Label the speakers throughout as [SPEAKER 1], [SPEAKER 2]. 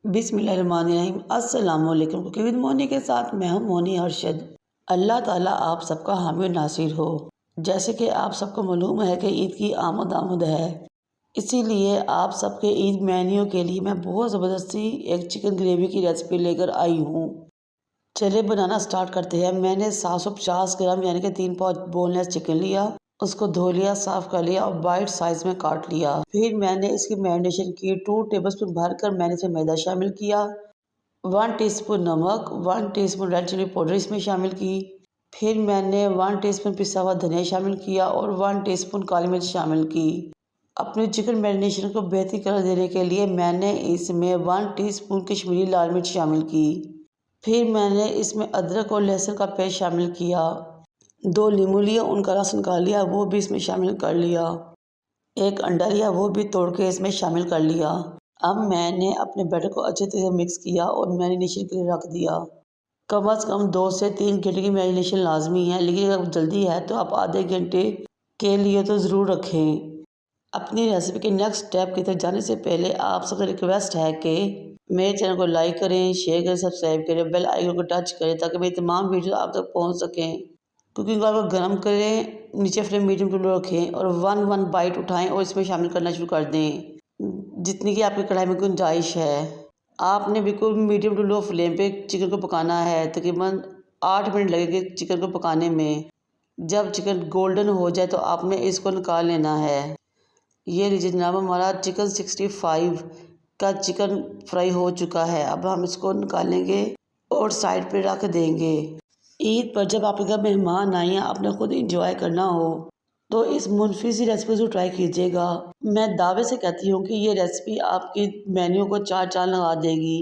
[SPEAKER 1] बिस्मिल्लाहिर्रहमानिर्रहीम। अस्सलाम वालेकुम। कुकिंग विद मोनी के साथ मैं हूं मोनी अरशद। अल्लाह ताला आप सबका हामी और नासिर हो। जैसे कि आप सबको मालूम है कि ईद की आमद है, इसीलिए आप सबके ईद मेन्यू के लिए मैं बहुत ज़बरदस्ती एक चिकन ग्रेवी की रेसिपी लेकर आई हूँ। चलिए बनाना स्टार्ट करते हैं। मैंने 750 ग्राम यानी कि 3 पाउच बोनलेस चिकन लिया, उसको धो लिया, साफ़ कर लिया और बाइट साइज़ में काट लिया। फिर मैंने इसकी मैरिनेशन की। 2 टेबलस्पून भरकर मैंने इसमें मैदा शामिल किया, 1 टीस्पून नमक, 1 टीस्पून रेड चिली पाउडर इसमें शामिल की। फिर मैंने 1 टीस्पून पिसा हुआ धनिया शामिल किया और 1 टीस्पून काली मिर्च शामिल की। अपनी चिकन मैरिनेशन को बेहतर कलर देने के लिए मैंने इसमें 1 टीस्पून कश्मीरी लाल मिर्च शामिल की। फिर मैंने इसमें अदरक और लहसुन का पेस्ट शामिल किया। 2 नींबू लिया, उनका रस निकाल लिया, वो भी इसमें शामिल कर लिया। 1 अंडा लिया, वो भी तोड़ के इसमें शामिल कर लिया। अब मैंने अपने बैटर को अच्छे तरह मिक्स किया और मैरिनेशन के लिए रख दिया। कम से कम 2 से 3 घंटे की मैरिनेशन लाजमी है, लेकिन अगर जल्दी है तो आप आधे घंटे के लिए तो ज़रूर रखें। अपनी रेसिपी के नेक्स्ट स्टेप की तरफ जाने से पहले आप सबसे रिक्वेस्ट है कि मेरे चैनल को लाइक करें, शेयर करें, सब्सक्राइब करें, बेल आइकन को टच करें ताकि मेरी तमाम वीडियो आप तक पहुंच सकें। कुकिंग ऑयल को गर्म करें, नीचे फ्लेम मीडियम टू लो रखें और 1 बाइट उठाएं और इसमें शामिल करना शुरू कर दें, जितनी कि आपकी कढ़ाई में गुंजाइश है। आपने बिल्कुल मीडियम टू लो फ्लेम पे चिकन को पकाना है। तकरीबन 8 मिनट लगेंगे चिकन को पकाने में। जब चिकन गोल्डन हो जाए तो आपने इसको निकाल लेना है। ये लीजिए जनाब, हमारा चिकन 65 का चिकन फ्राई हो चुका है। अब हम इसको निकालेंगे और साइड पे रख देंगे। ईद पर जब आपके घर मेहमान आए या आपने खुद इंजॉय करना हो तो इस मुनफी सी रेसिपी को ट्राई कीजिएगा। मैं दावे से कहती हूँ कि ये रेसिपी आपकी मेन्यू को 4 चाँद लगा देगी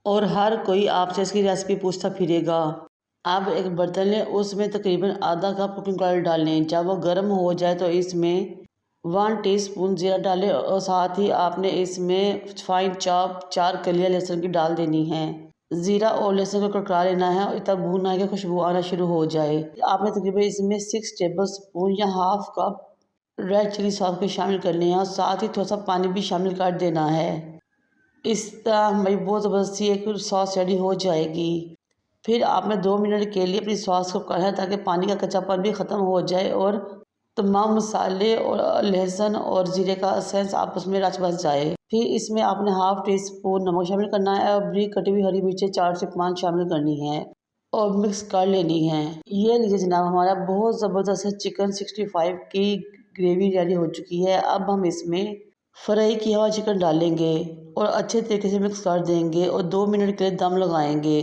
[SPEAKER 1] और हर कोई आपसे इसकी रेसिपी पूछता फिरेगा। अब एक बर्तन लें, उसमें तकरीबन आधा कप कुकिंग ऑयल डालें। जब वो गर्म हो जाए तो इसमें 1 टीस्पून जीरा डालें और साथ ही आपने इसमें फाइन चॉप 4 कलियां लहसुन की डाल देनी है। ज़ीरा और लहसुन को कड़का लेना है और इतना भूनना है कि खुशबू आना शुरू हो जाए। आपने तकरीबन इसमें 6 टेबलस्पून या half cup red chilli sauce के शामिल करने हैं और साथ ही थोड़ा सा पानी भी शामिल कर देना है। इस तरह हमारी बहुत ज़बरदस्ती एक सॉस रेडी हो जाएगी। फिर आपने 2 मिनट के लिए अपनी सॉस को कढ़ा ताकि पानी का कच्चापन भी ख़त्म हो जाए और तमाम मसाले और लहसुन और ज़ीरे का सेंस आपस में रच बस जाए। फिर इसमें आपने हाफ टीस्पून नमक शामिल करना है और बारीक कटी हुई हरी मिर्चें 4 से 5 शामिल करनी है और मिक्स कर लेनी है। ये लीजिए जनाब, हमारा बहुत ज़बरदस्त चिकन 65 की ग्रेवी रेडी हो चुकी है। अब हम इसमें फ्राई किया हुआ चिकन डालेंगे और अच्छे तरीके से मिक्स कर देंगे और 2 मिनट के लिए दम लगाएंगे,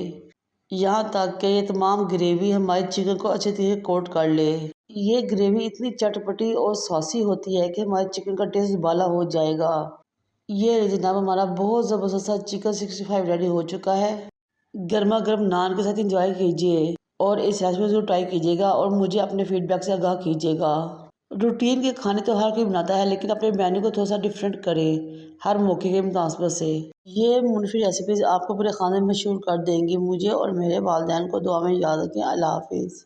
[SPEAKER 1] यहाँ तक कि ये तमाम ग्रेवी हमारे चिकन को अच्छे तरीके से कोट कर ले। ये ग्रेवी इतनी चटपटी और सॉसी होती है कि हमारे चिकन का टेस्ट दुबाला हो जाएगा। ये जनाब, हमारा बहुत ज़बरदस्त चिकन 65 रेडी हो चुका है। गर्मा गर्म नान के साथ इंजॉय कीजिए और इस रेसिपी को ट्राई कीजिएगा और मुझे अपने फीडबैक से आगाह कीजिएगा। रूटीन के खाने तो हर कोई बनाता है, लेकिन अपने मेन्यू को थोड़ा सा डिफरेंट करें हर मौके के मुताबिक से। ये मुनफी रेसिपीज़ आपको पूरे खाने में मशहूर कर देंगी। मुझे और मेरे वालिदैन को दुआ में याद रखें। अल्लाह हाफिज़।